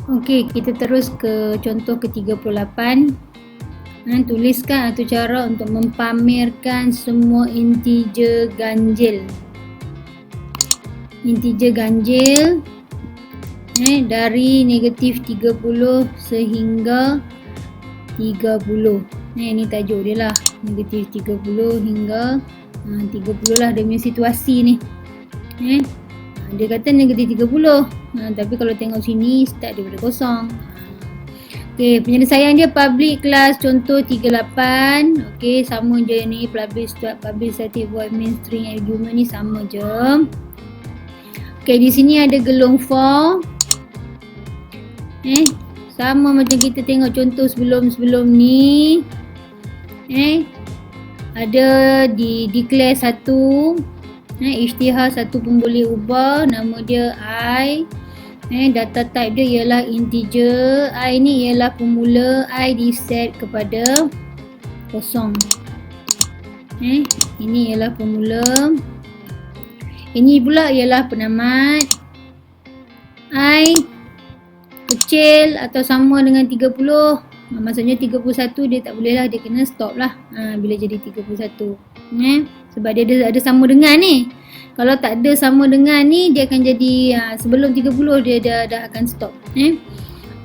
Okey, kita terus ke contoh ke-38. Tuliskan atau cara untuk mempamerkan semua integer ganjil. Integer ganjil dari negatif 30 sehingga 30. Ini tajuk dia lah. Negatif 30 hingga 30 lah dia punya situasi ni. Dia kata negatif 30. Tapi kalau tengok sini start daripada kosong. Okey, penyelesaian dia public class contoh 38. Okey, sama je ni public start, public static void main string argument ni sama je. Okey, di sini ada gelung for. Sama macam kita tengok contoh sebelum ni. Ada di declare satu. Isytihar satu pun boleh ubah, nama dia I. Data type dia ialah integer. I ni ialah pemula, I di set kepada kosong. Ini ialah pemula. Ini pula ialah penamat. I kecil atau sama dengan 30. Maksudnya 31 dia tak boleh lah, dia kena stop lah bila jadi 31. Sebab dia ada sama dengan ni. Kalau tak ada sama dengan ni, dia akan jadi sebelum 30 dia dah akan stop.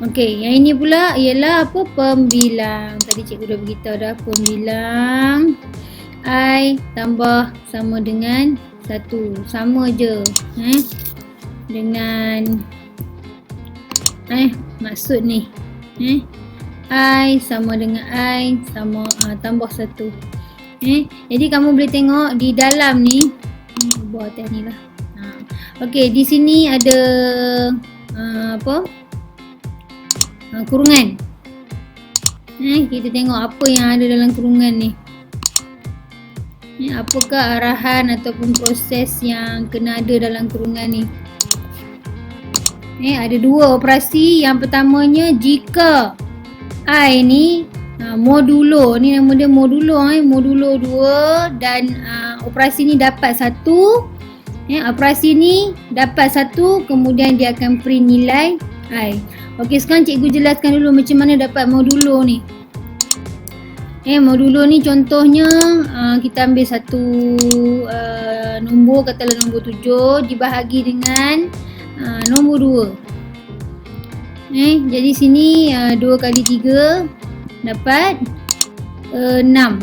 Okey, yang ini pula ialah apa? Pembilang. Tadi cikgu dah beritahu dah, pembilang I tambah sama dengan 1. Sama je dengan maksud ni. I sama dengan I sama tambah 1. Jadi kamu boleh tengok di dalam ni buat atas ni lah. Okey, di sini ada kurungan. Kita tengok apa yang ada dalam kurungan ni. Apakah arahan ataupun proses yang kena ada dalam kurungan ni. Ada dua operasi. Yang pertamanya, jika I ni modulo, ni nama dia modulo, modulo 2 dan operasi ni dapat 1. Operasi ni dapat 1, kemudian dia akan print nilai I. Okey, sekarang cikgu jelaskan dulu macam mana dapat modulo ni. Modulo ni contohnya kita ambil satu nombor, katalah nombor 7 dibahagi dengan nombor 2. Jadi sini 2 kali 3 dapat 6.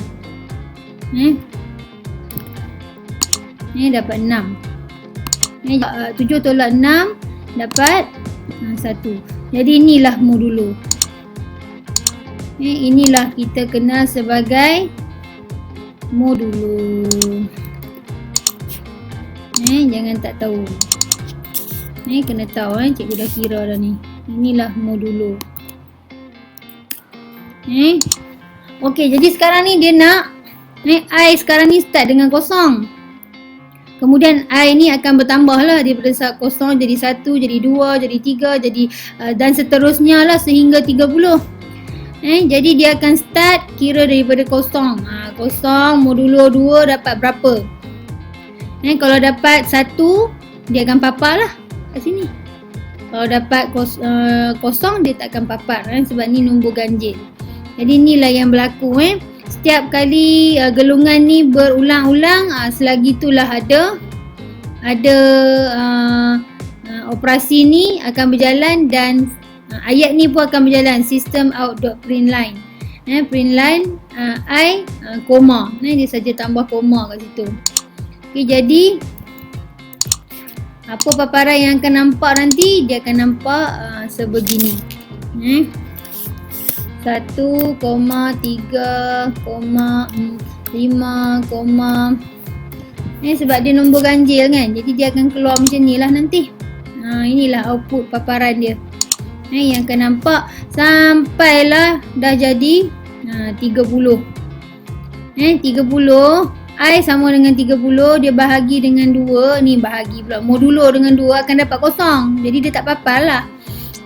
Dapat 6. 7 tolak 6 dapat 1. Jadi inilah modulo. Inilah kita kenal sebagai modulo. Jangan tak tahu. Kena tahu, cikgu dah kira dah ni. Inilah modulo. Okey, jadi sekarang ni dia nak I sekarang ni start dengan kosong. Kemudian I ni akan bertambah lah daripada kosong jadi 1, jadi 2, jadi 3, jadi dan seterusnya lah sehingga 30. Jadi dia akan start kira daripada kosong. Kosong modulo 2 dapat berapa? Kalau dapat 1, dia akan papar lah kat sini. Kalau dapat kosong, dia tak akan papar sebab ni nombor ganjil. Jadi inilah yang berlaku. Setiap kali gelungan ni berulang-ulang, selagi itulah ada operasi ni akan berjalan dan ayat ni pun akan berjalan. System out.println. Println I, koma. Dia saja tambah koma kat situ. Okay, jadi apa paparan yang akan nampak nanti? Dia akan nampak sebegini. 1,3,5, sebab dia nombor ganjil kan, jadi dia akan keluar macam ni lah nanti. Inilah output paparan dia. Yang akan nampak sampailah dah jadi 30. 30 I sama dengan 30, dia bahagi dengan 2. Ni bahagi pula, modulo dengan 2 akan dapat kosong, jadi dia tak papar lah.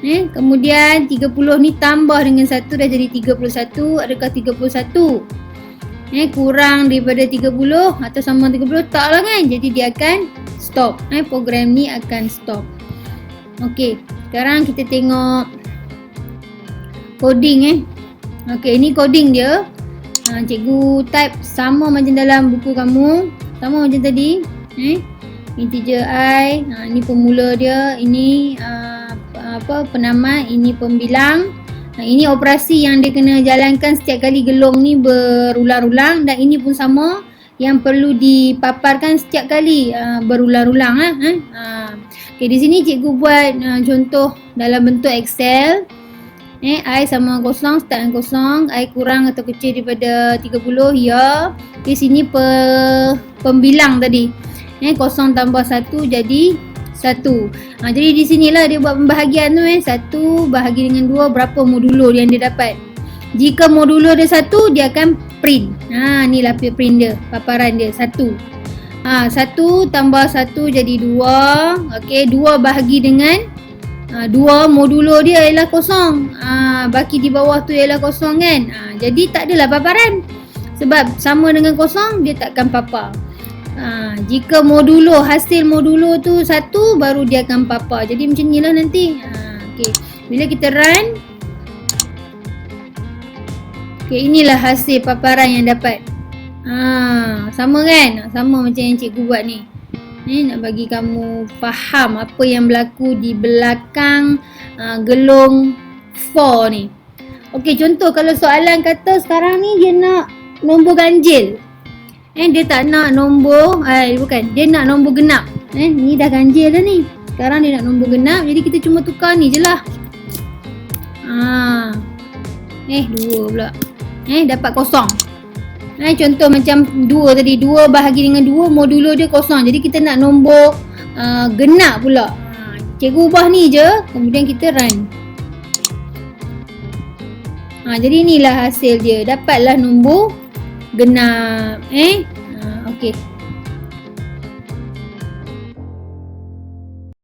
Kemudian 30 ni tambah dengan 1 dah jadi 31. Adakah 31 kurang daripada 30 atau sama 30? Tak lah kan, jadi dia akan stop. Program ni akan stop. Okey, sekarang kita tengok coding Okey, ni coding dia. Cikgu type sama macam dalam buku kamu, sama macam tadi. Integer I, ini pemula dia, ini penamat, ini pembilang. Ini operasi yang dia kena jalankan setiap kali gelong ni berulang-ulang, dan ini pun sama yang perlu dipaparkan setiap kali berulang-ulang lah. Okay, di sini cikgu buat contoh dalam bentuk Excel. I sama kosong, start dengan kosong. I kurang atau kecil daripada 30, ya. Di sini pembilang tadi. Kosong tambah 1 jadi 1. Jadi di sinilah dia buat pembahagian tu. 1 bahagi dengan 2, berapa modulo yang dia dapat. Jika modulo dia 1, dia akan print. Inilah print dia, paparan dia 1. 1 tambah 1 jadi 2. Okey, 2 bahagi dengan 2, modulo dia ialah kosong. Baki di bawah tu ialah kosong kan. Jadi tak adalah paparan. Sebab sama dengan kosong, dia takkan papar. Jika modulo, hasil modulo tu 1, baru dia akan papar. Jadi macam ni lah nanti. Okay. Bila kita run, okay, inilah hasil paparan yang dapat. Sama kan? Sama macam yang cikgu buat ni. Nak bagi kamu faham apa yang berlaku di belakang gelong 4 ni. Okey, contoh kalau soalan kata sekarang ni dia nak nombor ganjil. Dia tak nak nombor, dia nak nombor genap. Ni dah ganjil dah ni. Sekarang dia nak nombor genap, jadi kita cuma tukar ni je lah. 2 pula. Dapat kosong. Contoh macam 2 tadi, 2 bahagi dengan 2, modulo dia kosong. Jadi kita nak nombor genap pula. Cikgu ubah ni je, kemudian kita run. Jadi inilah hasil dia. Dapatlah nombor genap. Okey.